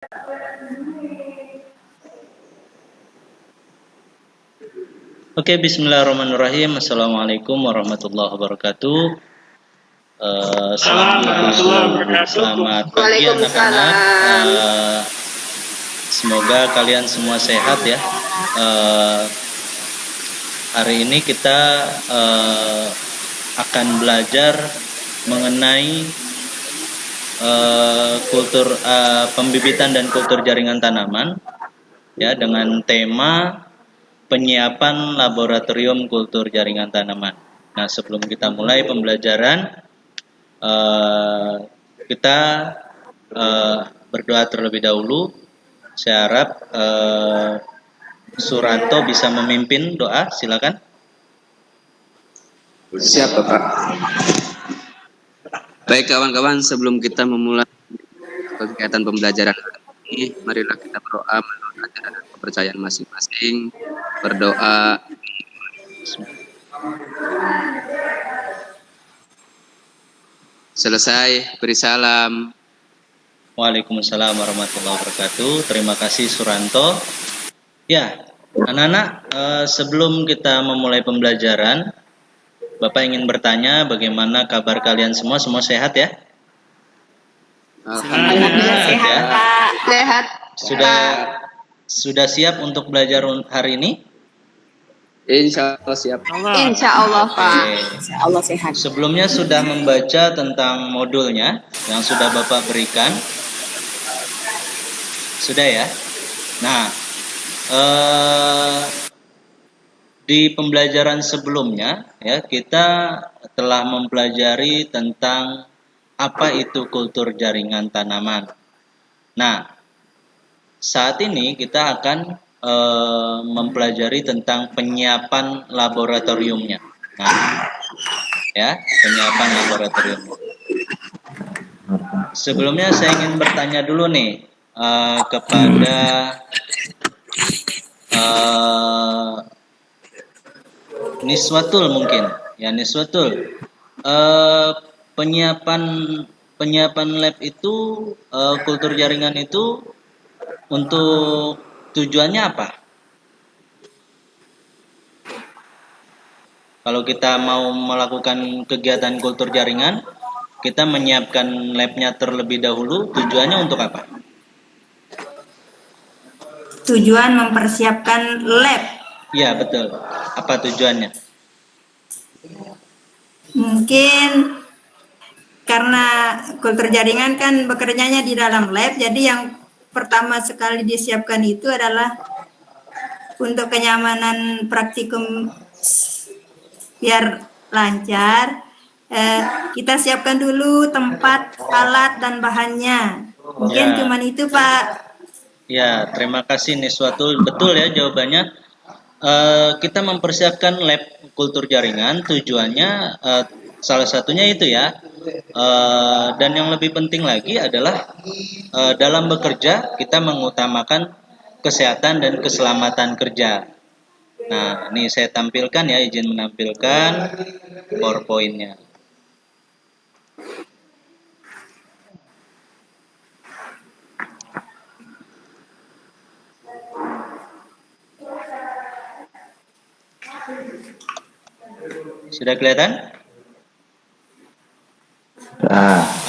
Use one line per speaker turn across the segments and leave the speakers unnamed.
Oke, bismillahirrahmanirrahim. Assalamualaikum warahmatullahi wabarakatuh. Selamat pagi anak-anak. Semoga kalian semua sehat ya. Hari ini kita akan belajar mengenai kultur pembibitan dan kultur jaringan tanaman ya, dengan tema penyiapan laboratorium kultur jaringan tanaman. Nah, sebelum kita mulai pembelajaran, kita berdoa terlebih dahulu. Saya harap Suranto bisa memimpin doa, silakan.
Siap, Bapak. Baik kawan-kawan, sebelum kita memulai kegiatan pembelajaran ini, marilah kita berdoa menurut ajaran dan kepercayaan masing-masing. Berdoa. Selesai, beri salam.
Waalaikumsalam warahmatullahi wabarakatuh. Terima kasih Suranto. Ya, anak-anak, sebelum kita memulai pembelajaran, Bapak ingin bertanya bagaimana kabar kalian semua? Semua sehat ya?
Alhamdulillah sehat,
ya.
Pak. Sehat.
Sudah siap untuk belajar hari ini?
Insya Allah siap.
Insya Allah, Pak.
Insya
Allah sehat.
Sebelumnya sudah membaca tentang modulnya yang sudah Bapak berikan? Sudah ya? Nah, di pembelajaran sebelumnya ya, kita telah mempelajari tentang apa itu kultur jaringan tanaman. Nah, saat ini kita akan mempelajari tentang penyiapan laboratoriumnya. Nah, ya, penyiapan laboratorium. Sebelumnya saya ingin bertanya dulu nih kepada Niswatul mungkin, ya Niswatul. Penyiapan lab itu, kultur jaringan itu untuk tujuannya apa? Kalau kita mau melakukan kegiatan kultur jaringan, kita menyiapkan labnya terlebih dahulu. Tujuannya untuk apa?
Tujuan mempersiapkan lab.
Ya, betul. Apa tujuannya?
Mungkin karena kultur jaringan kan bekerjanya di dalam lab, jadi yang pertama sekali disiapkan itu adalah untuk kenyamanan praktikum biar lancar. Kita siapkan dulu tempat, alat, dan bahannya. Mungkin cuman itu, Pak.
Ya, terima kasih Niswatul. Betul ya jawabannya. Kita mempersiapkan lab kultur jaringan, tujuannya salah satunya itu ya. Dan yang lebih penting lagi adalah dalam bekerja kita mengutamakan kesehatan dan keselamatan kerja. Nah, ini saya tampilkan ya, izin menampilkan PowerPoint-nya. Sudah kelihatan?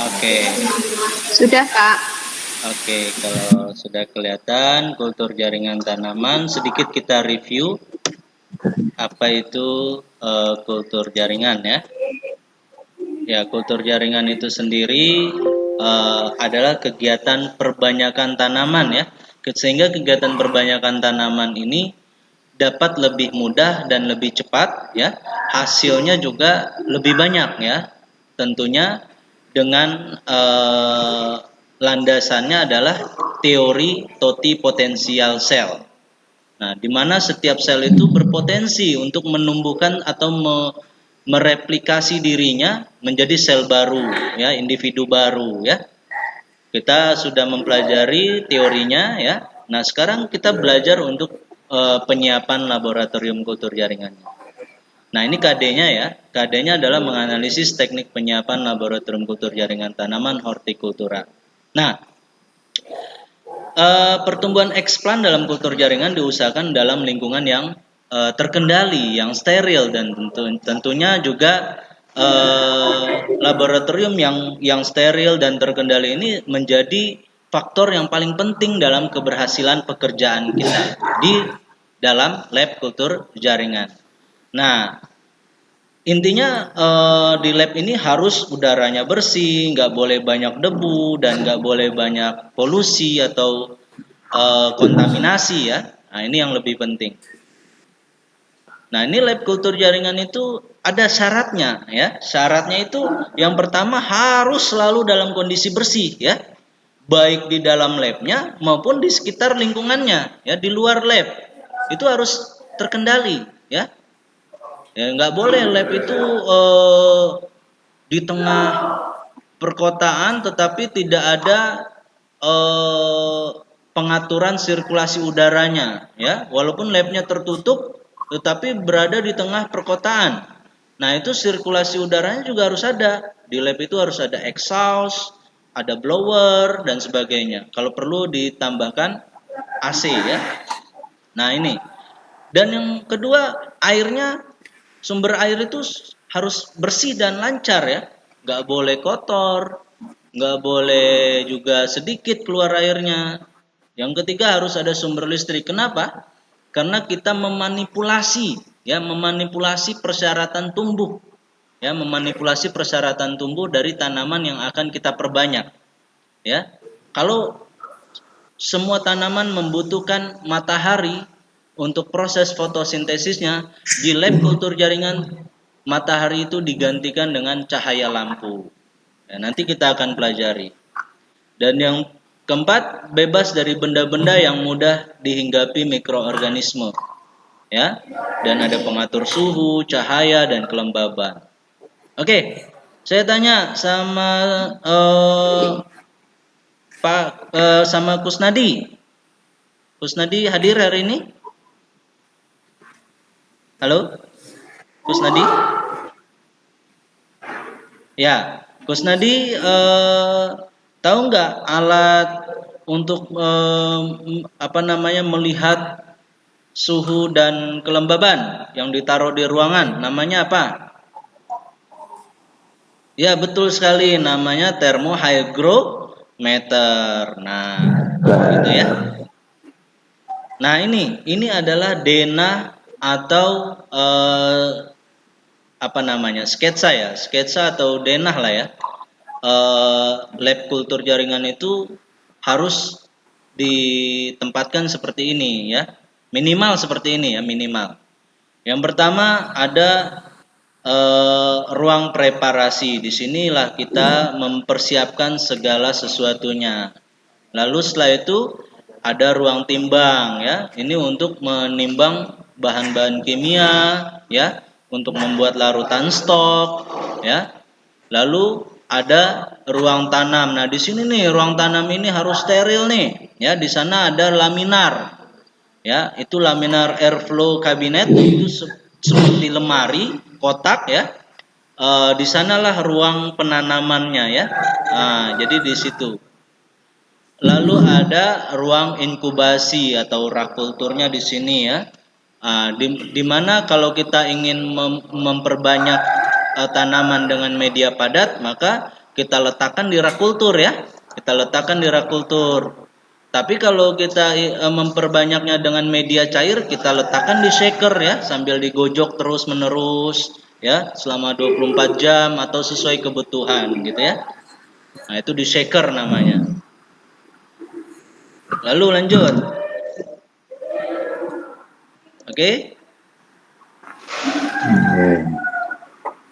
Oke.
Sudah, Pak.
Oke, kalau sudah kelihatan kultur jaringan tanaman, sedikit kita review apa itu kultur jaringan ya. Ya, kultur jaringan itu sendiri adalah kegiatan perbanyakan tanaman ya. Sehingga kegiatan perbanyakan tanaman ini dapat lebih mudah dan lebih cepat ya. Hasilnya juga lebih banyak ya. Tentunya dengan landasannya adalah teori totipotensial sel. Nah, di mana setiap sel itu berpotensi untuk menumbuhkan atau mereplikasi dirinya menjadi sel baru ya, individu baru ya. Kita sudah mempelajari teorinya ya. Nah, sekarang kita belajar untuk penyiapan laboratorium kultur jaringannya. Nah, ini KD-nya ya. KD-nya adalah menganalisis teknik penyiapan laboratorium kultur jaringan tanaman hortikultura. Nah, pertumbuhan eksplan dalam kultur jaringan diusahakan dalam lingkungan yang terkendali, yang steril, dan tentunya juga laboratorium yang steril dan terkendali ini menjadi faktor yang paling penting dalam keberhasilan pekerjaan kita di dalam lab kultur jaringan. Nah, intinya di lab ini harus udaranya bersih, nggak boleh banyak debu dan nggak boleh banyak polusi atau kontaminasi ya. Nah, ini yang lebih penting. Nah, ini lab kultur jaringan itu ada syaratnya ya. Syaratnya itu yang pertama harus selalu dalam kondisi bersih ya. Baik di dalam labnya maupun di sekitar lingkungannya ya, di luar lab. Itu harus terkendali ya. Ya, nggak boleh lab itu di tengah perkotaan tetapi tidak ada pengaturan sirkulasi udaranya ya, walaupun labnya tertutup tetapi berada di tengah perkotaan. Nah, itu sirkulasi udaranya juga harus ada. Di lab itu harus ada exhaust, ada blower dan sebagainya. Kalau perlu ditambahkan AC ya. Nah, ini. Dan yang kedua, airnya, sumber air itu harus bersih dan lancar ya. Nggak boleh kotor, nggak boleh juga sedikit keluar airnya. Yang ketiga, harus ada sumber listrik. Kenapa? Karena kita memanipulasi persyaratan tumbuh. Ya, memanipulasi persyaratan tumbuh dari tanaman yang akan kita perbanyak. Ya. Kalau semua tanaman membutuhkan matahari untuk proses fotosintesisnya, di lab kultur jaringan matahari itu digantikan dengan cahaya lampu. Ya, nanti kita akan pelajari. Dan yang keempat, bebas dari benda-benda yang mudah dihinggapi mikroorganisme. Ya, dan ada pengatur suhu, cahaya, dan kelembaban. Oke, saya tanya sama sama Kusnadi. Kusnadi hadir hari ini? Halo, Kusnadi? Ya, Kusnadi tahu nggak alat untuk melihat suhu dan kelembaban yang ditaruh di ruangan, namanya apa? Ya, betul sekali, namanya termohygrometer. Nah, gitu ya. Nah, ini adalah denah atau sketsa ya, sketsa atau denah lah ya. Lab kultur jaringan itu harus ditempatkan seperti ini ya. Minimal seperti ini ya, minimal. Yang pertama ada ruang preparasi. Di sinilah kita mempersiapkan segala sesuatunya. Lalu setelah itu ada ruang timbang ya. Ini untuk menimbang bahan-bahan kimia ya, untuk membuat larutan stok ya. Lalu ada ruang tanam. Nah, di sini nih ruang tanam ini harus steril nih ya. Di sana ada laminar. Ya, itu laminar airflow cabinet, itu seperti lemari kotak ya. Di sanalah ruang penanamannya ya. Jadi di situ. Lalu ada ruang inkubasi atau rak kulturnya di sini ya. Di mana kalau kita ingin memperbanyak tanaman dengan media padat, maka kita letakkan di rak kultur ya. Kita letakkan di rak kultur. Tapi kalau kita memperbanyaknya dengan media cair, kita letakkan di shaker ya, sambil digojok terus menerus ya, selama 24 jam atau sesuai kebutuhan gitu ya. Nah, itu di shaker namanya. Lalu lanjut. Oke?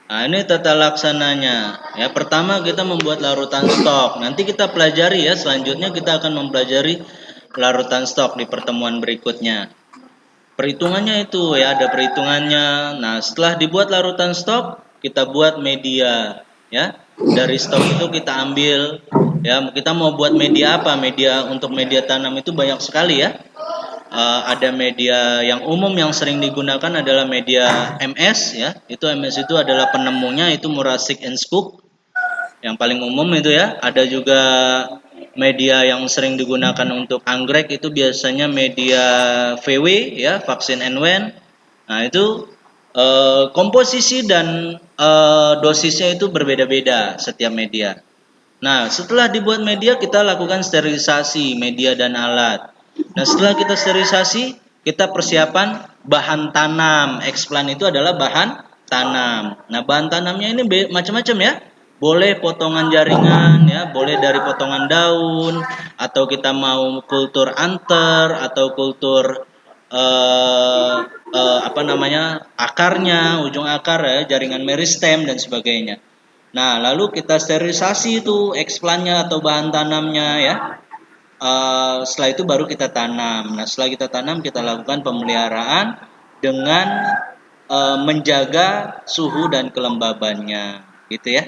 Nah, ini tata laksananya. Ya, pertama kita membuat larutan stok. Nanti kita pelajari ya, selanjutnya kita akan mempelajari larutan stok di pertemuan berikutnya. Perhitungannya itu ya, ada perhitungannya. Nah, setelah dibuat larutan stok, kita buat media ya. Dari stok itu kita ambil ya, kita mau buat media apa? Media untuk media tanam itu banyak sekali ya. Ada media yang umum yang sering digunakan adalah media MS ya. Itu MS itu adalah penemunya itu Murasik and Skoog. Yang paling umum itu ya. Ada juga media yang sering digunakan untuk anggrek itu biasanya media VW ya, vaksin N1. Nah, itu komposisi dan dosisnya itu berbeda-beda setiap media. Nah, setelah dibuat media, kita lakukan sterilisasi media dan alat. Nah, setelah kita sterilisasi, kita persiapan bahan tanam. Eksplan itu adalah bahan tanam. Nah, bahan tanamnya ini macam-macam ya. Boleh potongan jaringan ya, boleh dari potongan daun, atau kita mau kultur anter, atau kultur akarnya, ujung akar ya, jaringan meristem dan sebagainya. Nah, lalu kita sterilisasi itu eksplannya atau bahan tanamnya ya. Setelah itu baru kita tanam. Nah, setelah kita tanam, kita lakukan pemeliharaan dengan menjaga suhu dan kelembabannya, gitu ya.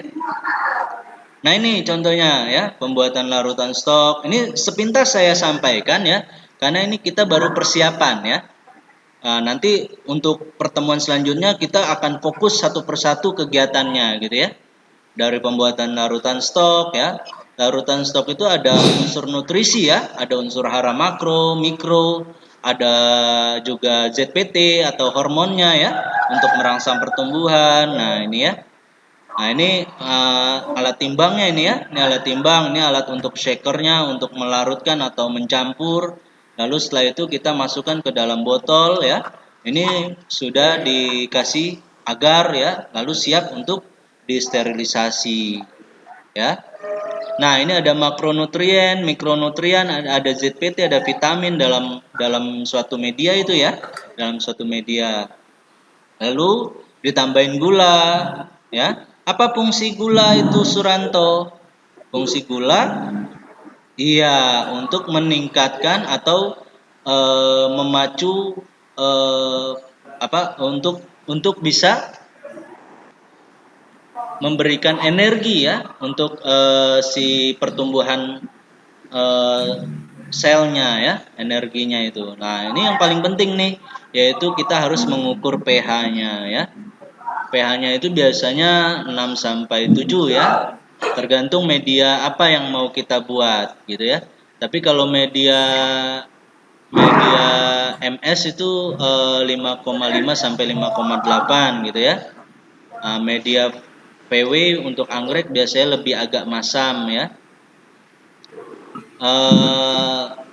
Nah, ini contohnya ya, pembuatan larutan stok. Ini sepintas saya sampaikan ya, karena ini kita baru persiapan ya. Nanti untuk pertemuan selanjutnya kita akan fokus satu persatu kegiatannya, gitu ya. Dari pembuatan larutan stok ya. Larutan stok itu ada unsur nutrisi ya, ada unsur hara makro, mikro, ada juga ZPT atau hormonnya ya untuk merangsang pertumbuhan. Nah, ini ya. Nah, ini alat timbangnya ini ya. Ini alat timbang, ini alat untuk shakernya untuk melarutkan atau mencampur. Lalu setelah itu kita masukkan ke dalam botol ya. Ini sudah dikasih agar ya, lalu siap untuk disterilisasi ya. Nah, ini ada makronutrien, mikronutrien, ada ZPT, ada vitamin dalam suatu media itu ya, dalam suatu media. Lalu ditambahin gula ya. Apa fungsi gula itu, Suranto? Fungsi gula iya untuk meningkatkan atau memacu untuk bisa memberikan energi ya untuk si pertumbuhan selnya ya, energinya itu. Nah, ini yang paling penting nih, yaitu kita harus mengukur pH-nya ya. pH-nya itu biasanya 6 sampai 7 ya. Tergantung media apa yang mau kita buat gitu ya. Tapi kalau media MS itu 5,5 sampai 5,8 gitu ya. Media PW untuk anggrek biasanya lebih agak masam ya.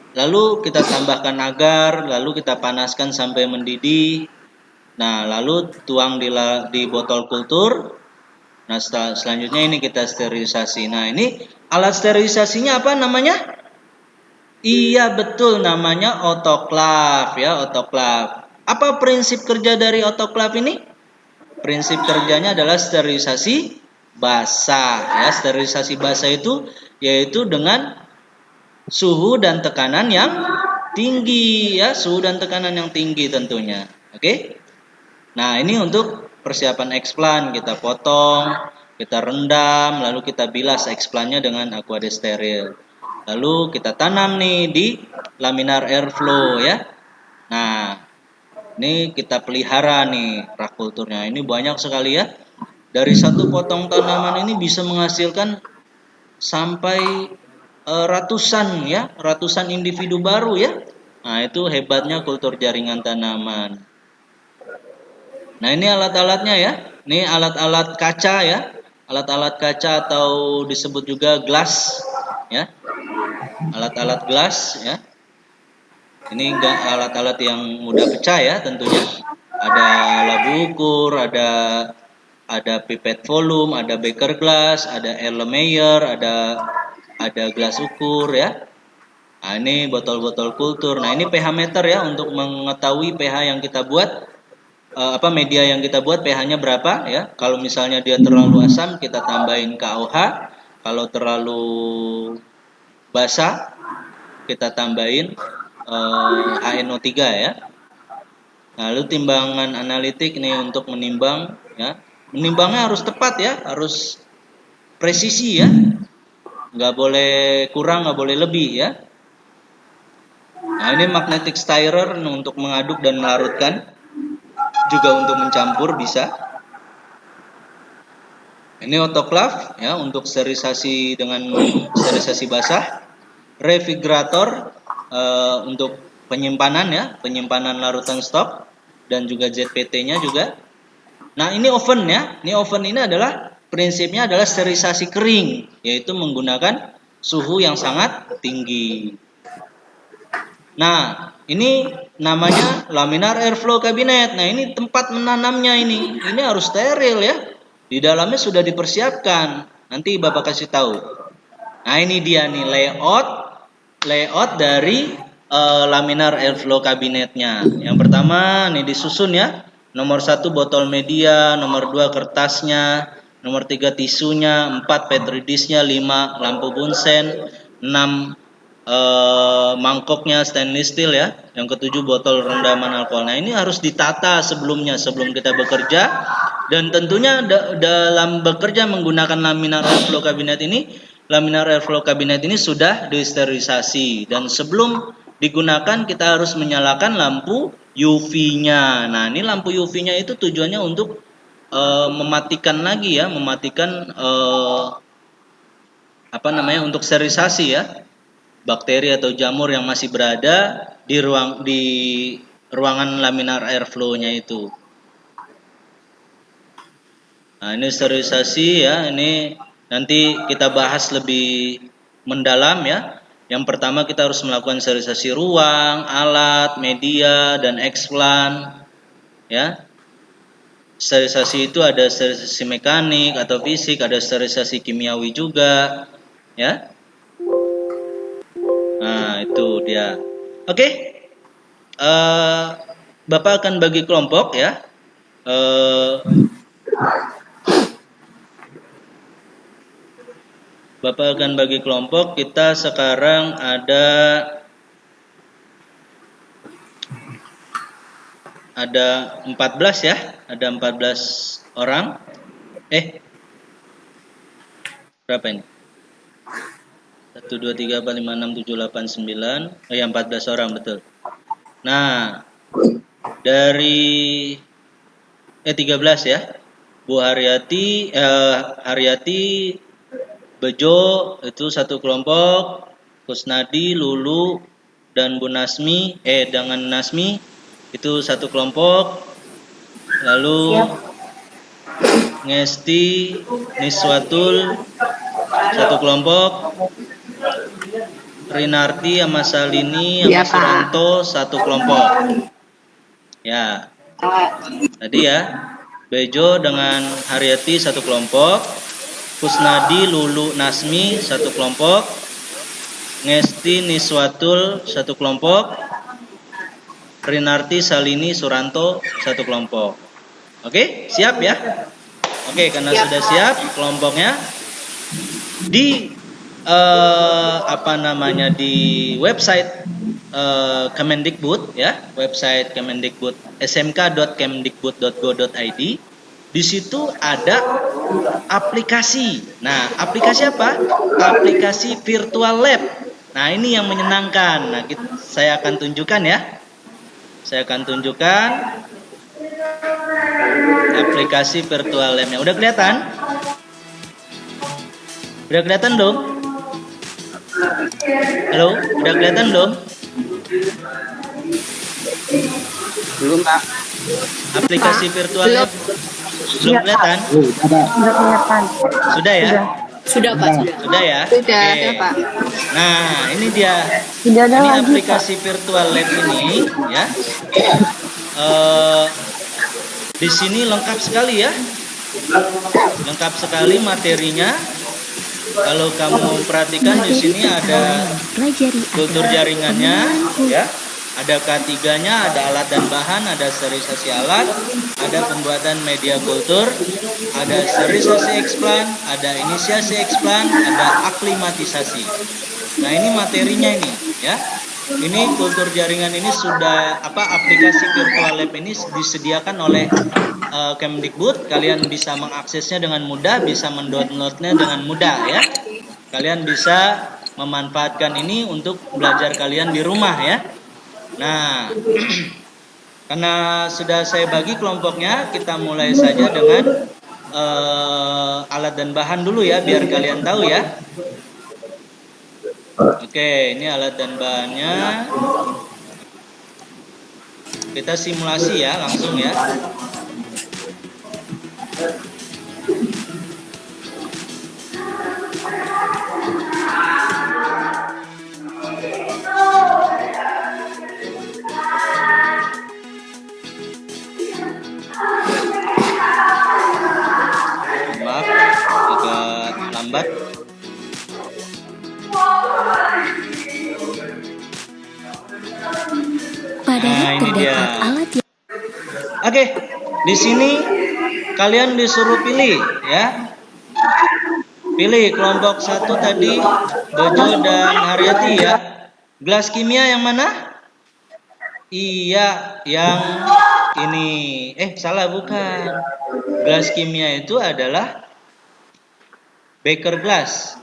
Lalu kita tambahkan agar, lalu kita panaskan sampai mendidih. Nah, lalu tuang di botol kultur. Nah, selanjutnya ini kita sterilisasi. Nah, ini alat sterilisasinya apa namanya? Iya, betul, namanya otoklav ya, otoklav. Apa prinsip kerja dari otoklav ini? Prinsip kerjanya adalah sterilisasi basah ya. Sterilisasi basah itu yaitu dengan suhu dan tekanan yang tinggi ya, suhu dan tekanan yang tinggi tentunya. Oke? Nah, ini untuk persiapan eksplan, kita potong, kita rendam, lalu kita bilas eksplannya dengan aqua steril. Lalu kita tanam nih di laminar airflow ya. Nah, ini kita pelihara nih rak kulturnya. Ini banyak sekali ya. Dari satu potong tanaman ini bisa menghasilkan sampai ratusan ya, ratusan individu baru ya. Nah, itu hebatnya kultur jaringan tanaman. Nah, ini alat-alatnya ya. Ini alat-alat kaca ya. Alat-alat kaca atau disebut juga glass ya. Alat-alat glass ya. Ini alat-alat yang mudah pecah ya tentunya. Ada labu ukur, ada pipet volume, ada beker glass, ada Erlenmeyer, ada gelas ukur ya. Nah, ini botol-botol kultur. Nah, ini pH meter ya untuk mengetahui pH yang kita buat. Media yang kita buat pH-nya berapa ya. Kalau misalnya dia terlalu asam, kita tambahin KOH. Kalau terlalu basah, kita tambahin HNO3 ya. Lalu timbangan analitik nih untuk menimbang ya. Menimbangnya harus tepat ya, harus presisi ya. Nggak boleh kurang, nggak boleh lebih ya. Nah, ini magnetic stirrer untuk mengaduk dan melarutkan. Juga untuk mencampur bisa. Ini otoklav ya untuk sterilisasi dengan sterilisasi basah. refrigerator untuk penyimpanan ya, penyimpanan larutan stok, dan juga ZPT-nya juga. Nah, ini oven ya. Ini oven ini adalah prinsipnya adalah sterilisasi kering, yaitu menggunakan suhu yang sangat tinggi. Nah, ini namanya laminar airflow cabinet. Nah, ini tempat menanamnya ini. Ini harus steril ya. Di dalamnya sudah dipersiapkan. Nanti Bapak kasih tahu. Nah, ini dia nih layout dari laminar airflow kabinetnya. Yang pertama nih disusun ya. Nomor 1 botol media, nomor 2 kertasnya, nomor 3 tisunya, 4 petri disknya, 5 lampu bunsen, 6 mangkoknya stainless steel ya. Yang ke-7 botol rendaman alkohol. Nah, ini harus ditata sebelum kita bekerja, dan tentunya dalam bekerja menggunakan laminar airflow cabinet ini sudah disterilisasi, dan sebelum digunakan kita harus menyalakan lampu UV-nya. Nah, ini lampu UV-nya itu tujuannya untuk mematikan untuk sterilisasi ya, bakteri atau jamur yang masih berada di ruangan laminar airflow-nya itu. Nah, ini sterilisasi ya, ini nanti kita bahas lebih mendalam ya. Yang pertama kita harus melakukan sterilisasi ruang, alat, media, dan eksplan ya. Sterilisasi itu ada sterilisasi mekanik atau fisik, ada sterilisasi kimiawi juga ya. Nah, itu dia. Oke. Bapak akan bagi kelompok ya. Bapak akan bagi kelompok. Kita sekarang ada 14 ya. Ada 14 orang. Berapa ini? 1, 2, 3, 4, 5, 6, 7, 8, 9. Oh ya, 14 orang betul. Nah, dari 13 ya. Bu Haryati Bejo itu satu kelompok, Kusnadi, Lulu, dan Bu Nasmi, dengan Nasmi itu satu kelompok. Lalu Ngesti, Niswatul satu kelompok, Rinarti sama Salini sama Suranto satu kelompok. Ya. Tadi ya, Bejo dengan Haryati satu kelompok, Kusnadi, Lulu, Nasmi satu kelompok, Ngesti, Niswatul satu kelompok, Rinarti, Salini, Suranto satu kelompok. Oke, siap ya? Oke, karena sudah siap kelompoknya di di website Kemendikbud ya, website Kemendikbud smk.kemendikbud.go.id. Di situ ada aplikasi. Nah, aplikasi apa? Aplikasi virtual lab. Nah, ini yang menyenangkan. Nah, saya akan tunjukkan ya. Saya akan tunjukkan aplikasi virtual lab-nya. Udah kelihatan? Udah kelihatan dong? Halo, udah kelihatan dong?
Belum, Pak.
Aplikasi virtual lab belum kelihatan?
Sudah kelihatan.
Sudah ya?
Sudah Pak, sudah.
Sudah ya?
Sudah,
Oke.
ya, Pak.
Nah, ini dia.
Tidak ada
Ini
lagi,
aplikasi virtual lab ini ya. Di sini lengkap sekali ya. Lengkap sekali materinya. Kalau kamu perhatikan di sini ada kultur jaringannya ya. Ada K3-nya, ada alat dan bahan, ada sterilisasi alat, ada pembuatan media kultur, ada sterilisasi eksplan, ada inisiasi eksplan, ada aklimatisasi. Nah, ini materinya ini ya. Ini kultur jaringan ini sudah aplikasi virtual lab ini disediakan oleh Kemdikbud. Kalian bisa mengaksesnya dengan mudah, bisa mendownloadnya dengan mudah ya. Kalian bisa memanfaatkan ini untuk belajar kalian di rumah ya. Nah, karena sudah saya bagi kelompoknya, kita mulai saja dengan alat dan bahan dulu ya, biar kalian tahu ya. Oke, ini alat dan bahannya. Kita simulasi ya, langsung ya. Maaf, agak lambat. Nah, ini dia. Oke, di sini kalian disuruh pilih ya. Pilih kelompok 1 tadi, Bejo dan Haryati ya. Gelas kimia yang mana? Iya, yang ini. Salah, bukan. Gelas kimia itu adalah beker glass.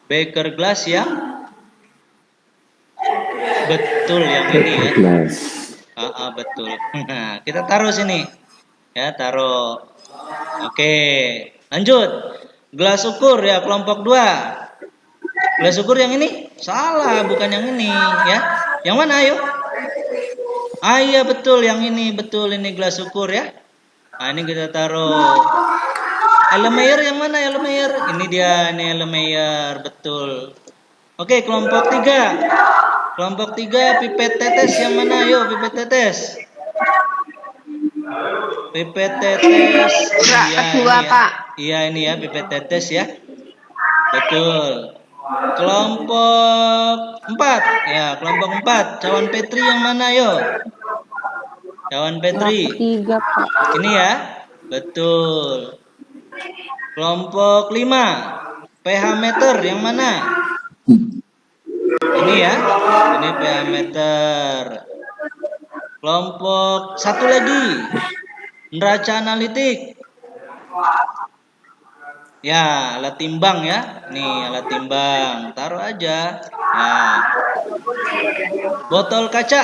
Beker glass yang betul yang ini ya. Betul. Nah, kita taruh sini. Ya, taruh. Oke, lanjut. Gelas ukur ya, kelompok 2. Gelas ukur yang ini? Salah, bukan yang ini ya. Yang mana ayo? Iya betul, yang ini. Betul, ini gelas ukur ya. Nah, ini kita taruh. Erlenmeyer yang mana Erlenmeyer? Ini dia, ini Erlenmeyer, betul. Oke, kelompok 3. Kelompok 3 pipet tetes yang mana? Ayo, pipet tetes. Pipet tetes.
Kedua, Pak.
Iya, ini ya pipet tetes ya. Betul. Kelompok 4. Ya, kelompok 4. Cawan Petri yang mana, ayo? Cawan Petri.
3, Pak.
Ini ya. Betul. Kelompok 5. pH meter yang mana? Ini ya. Ini pH meter. Kelompok 1 lagi. Neraca analitik. Ya, alat timbang ya. Nih, alat timbang. Taruh aja. Ya. Botol kaca.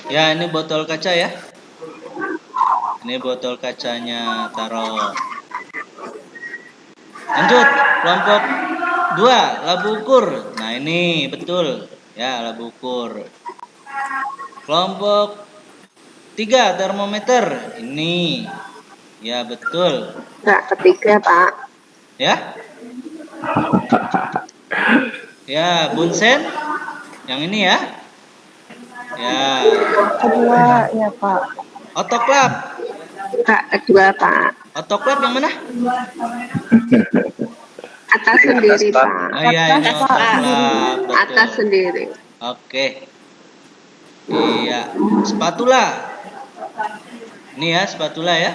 Ya, ini botol kaca ya. Ini botol kacanya, taruh. Lanjut, kelompok 2, labu ukur. Nah, ini betul. Ya, labu ukur. Kelompok 3, termometer. Ini. Ya, betul.
Ketiga, Pak.
Ya. Ya, bunsen. Yang ini ya. Ya.
Kedua, ya Pak.
Otoklap.
Kedua, Pak.
Otoklap yang mana?
Atas sendiri, Pak.
Oh iya, ini otoklap. Betul.
Atas sendiri.
Oke. Iya, spatula. Ini ya, spatula ya.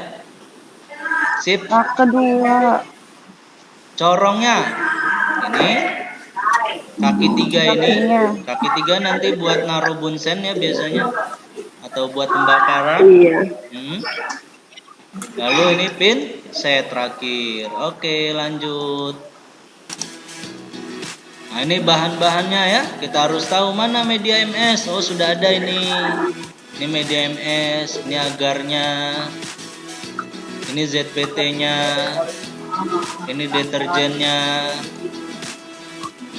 Sip.
Kedua.
Corongnya. Ini. Kaki 3 ini. Kaki 3 nanti buat naruh bunsen ya biasanya. Atau buat pembakaran.
Iya.
Lalu ini pin set terakhir. Oke, lanjut. Nah, ini bahan-bahannya ya. Kita harus tahu mana media MS. Oh, sudah ada ini. Ini media MS, ini agarnya. Ini ZPT-nya. Ini deterjennya.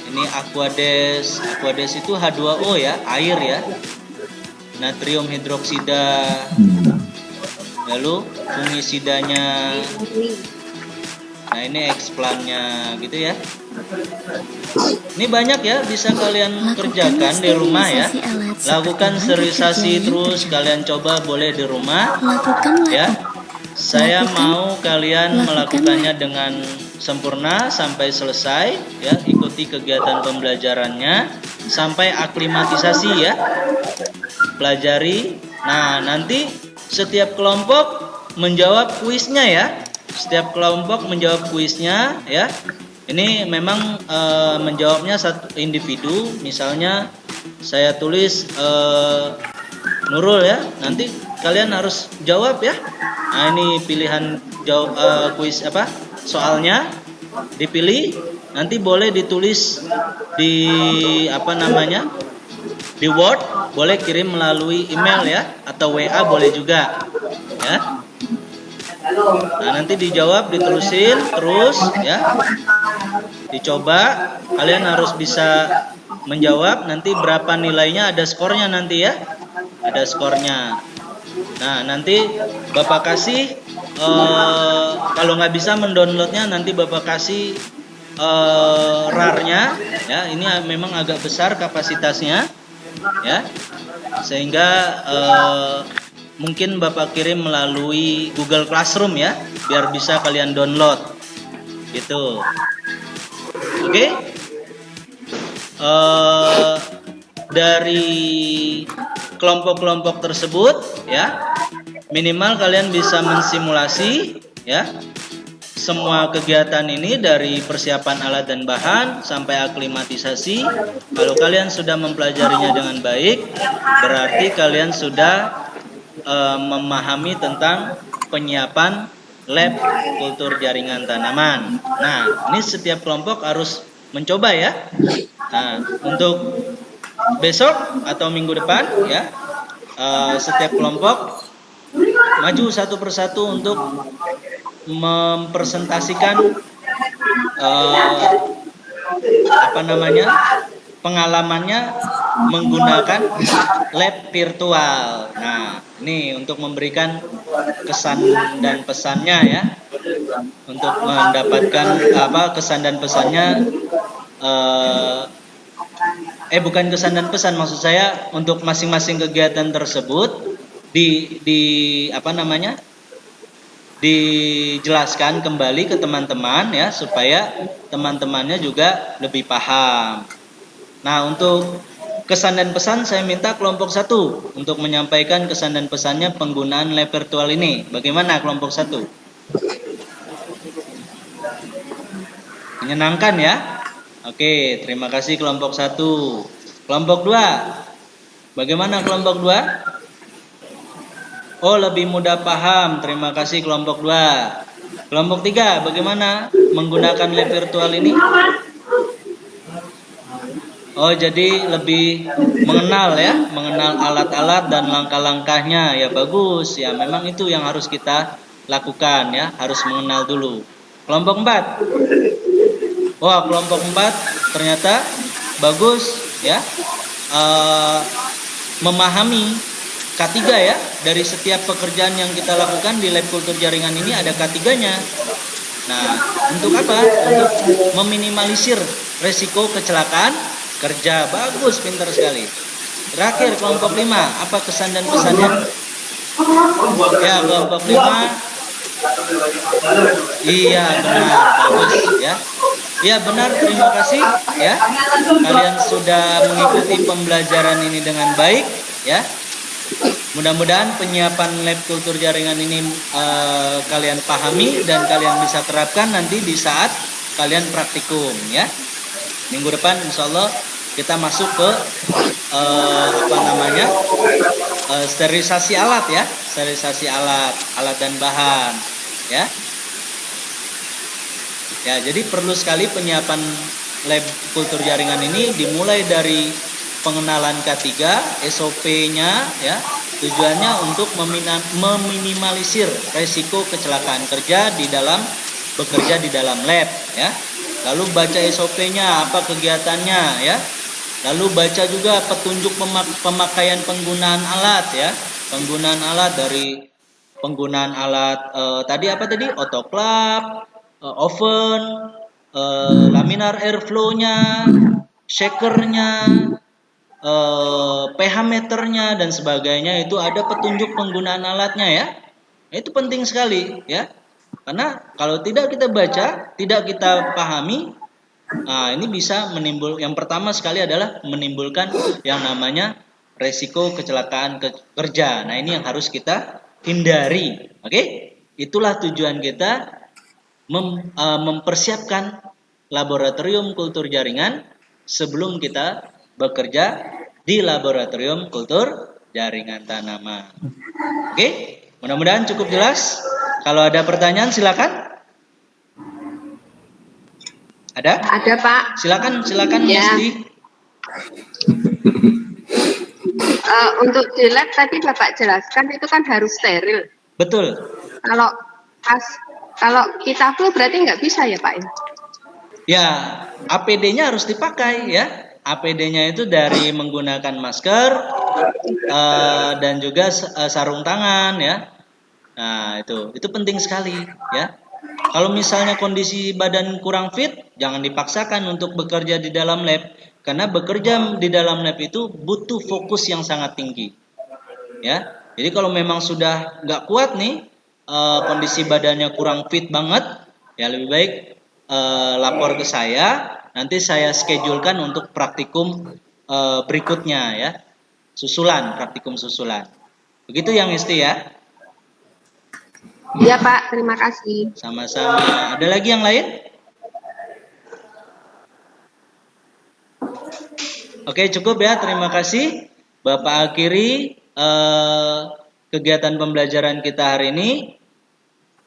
Ini Aquades. Aquades itu H2O ya, air ya. Natrium hidroksida. Lalu fungisidanya. Nah, ini explannya gitu ya. Ini banyak ya, bisa kalian kerjakan di rumah ya. Lakukan sterilisasi terus, kalian coba boleh di rumah ya. Saya mau kalian melakukannya dengan sempurna sampai selesai ya. Ikuti kegiatan pembelajarannya sampai aklimatisasi ya. Pelajari. Nah, nanti setiap kelompok menjawab kuisnya ya. Setiap kelompok menjawab kuisnya ya. Ini memang menjawabnya satu individu. Misalnya saya tulis Nurul ya. Nanti kalian harus jawab ya. Nah, ini pilihan jawab kuis apa? Soalnya dipilih. Nanti boleh ditulis di apa namanya? Di Word, boleh kirim melalui email ya, atau WA boleh juga ya. Nah, nanti dijawab, diterusin terus ya. Dicoba, kalian harus bisa menjawab. Nanti berapa nilainya, ada skornya nanti ya. Ada skornya. Nah, nanti Bapak kasih, kalau nggak bisa mendownloadnya, nanti Bapak kasih RAR-nya. Ya, ini memang agak besar kapasitasnya, ya. Sehingga mungkin Bapak kirim melalui Google Classroom ya, biar bisa kalian download. Gitu. Oke. Dari kelompok-kelompok tersebut ya, minimal kalian bisa mensimulasi ya semua kegiatan ini dari persiapan alat dan bahan sampai aklimatisasi. Kalau kalian sudah mempelajarinya dengan baik, berarti kalian sudah memahami tentang penyiapan lab kultur jaringan tanaman. Nah, ini setiap kelompok harus mencoba ya. Nah, untuk besok atau minggu depan ya, setiap kelompok maju satu persatu untuk mempresentasikan pengalamannya menggunakan lab virtual. Nah, ini untuk memberikan kesan dan pesannya ya, untuk mendapatkan kesan dan pesannya. Bukan kesan dan pesan, maksud saya untuk masing-masing kegiatan tersebut dijelaskan kembali ke teman-teman ya, supaya teman-temannya juga lebih paham. Nah, untuk kesan dan pesan saya minta kelompok 1 untuk menyampaikan kesan dan pesannya penggunaan lab virtual ini. Bagaimana kelompok 1? Menyenangkan ya? Oke, terima kasih kelompok 1. Kelompok 2. Bagaimana kelompok 2? Oh, lebih mudah paham. Terima kasih kelompok 2. Kelompok 3, bagaimana menggunakan lab virtual ini? Oh, jadi lebih mengenal ya, mengenal alat-alat dan langkah-langkahnya. Ya bagus, ya memang itu yang harus kita lakukan ya, harus mengenal dulu. Kelompok 4. Wah, kelompok 4 ternyata bagus ya, memahami K3 ya. Dari setiap pekerjaan yang kita lakukan di lab kultur jaringan ini ada K3-nya. Nah, untuk apa? Untuk meminimalisir resiko kecelakaan kerja. Bagus, pintar sekali. Terakhir kelompok 5, apa kesan dan pesannya? Ya, kelompok 5. Iya, benar, bagus ya. Ya benar, terima kasih ya. Kalian sudah mengikuti pembelajaran ini dengan baik ya. Mudah-mudahan penyiapan lab kultur jaringan ini kalian pahami dan kalian bisa terapkan nanti di saat kalian praktikum ya. Minggu depan insya Allah kita masuk ke sterilisasi alat ya, sterilisasi alat dan bahan ya. Ya, jadi perlu sekali penyiapan lab kultur jaringan ini dimulai dari pengenalan K3, SOP-nya ya. Tujuannya untuk meminimalisir resiko kecelakaan kerja bekerja di dalam lab ya. Lalu baca SOP-nya, apa kegiatannya ya. Lalu baca juga petunjuk pemakaian penggunaan alat ya. Penggunaan alat dari penggunaan alat tadi autoclave, oven, laminar airflow-nya, shakernya, pH meternya dan sebagainya. Itu ada petunjuk penggunaan alatnya ya. Itu penting sekali ya. Karena kalau tidak kita baca, tidak kita pahami, nah ini bisa yang pertama sekali adalah menimbulkan yang namanya resiko kecelakaan kerja. Nah, ini yang harus kita hindari. Oke? Itulah tujuan kita mempersiapkan laboratorium kultur jaringan sebelum kita bekerja di laboratorium kultur jaringan tanaman. Oke, mudah-mudahan cukup jelas. Kalau ada pertanyaan silakan. Ada?
Ada, Pak.
Silakan
Ya.
Mas Di.
Untuk di lab tadi Bapak jelaskan itu kan harus steril.
Betul.
Kalau kita flu berarti nggak bisa ya, Pak?
Ya, APD-nya harus dipakai ya. APD-nya itu dari menggunakan masker dan juga sarung tangan ya. Nah, itu penting sekali ya. Kalau misalnya kondisi badan kurang fit, jangan dipaksakan untuk bekerja di dalam lab, karena bekerja di dalam lab itu butuh fokus yang sangat tinggi ya. Jadi kalau memang sudah nggak kuat nih, kondisi badannya kurang fit banget, ya lebih baik lapor ke saya, nanti saya schedulekan untuk praktikum berikutnya ya, praktikum susulan. Begitu yang Isti ya.
Iya Pak, terima kasih.
Sama-sama. Ada lagi yang lain? Oke, cukup ya. Terima kasih. Bapak akhiri kegiatan pembelajaran kita hari ini.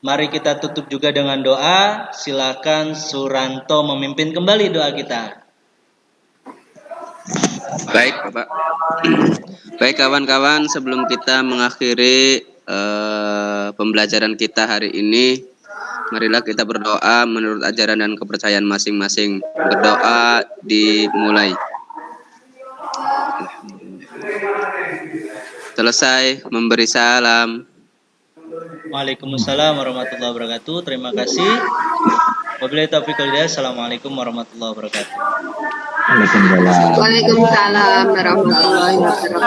Mari kita tutup juga dengan doa. Silakan Suranto memimpin kembali doa kita.
Baik, Bapak. Baik, kawan-kawan, sebelum kita mengakhiri pembelajaran kita hari ini, marilah kita berdoa menurut ajaran dan kepercayaan masing-masing. Berdoa dimulai. Selesai memberi salam.
Waalaikumsalam warahmatullahi wabarakatuh. Terima kasih. Wabillahi taufiq wal hidayah. Assalamualaikum warahmatullahi wabarakatuh.
Waalaikumsalam warahmatullahi wabarakatuh.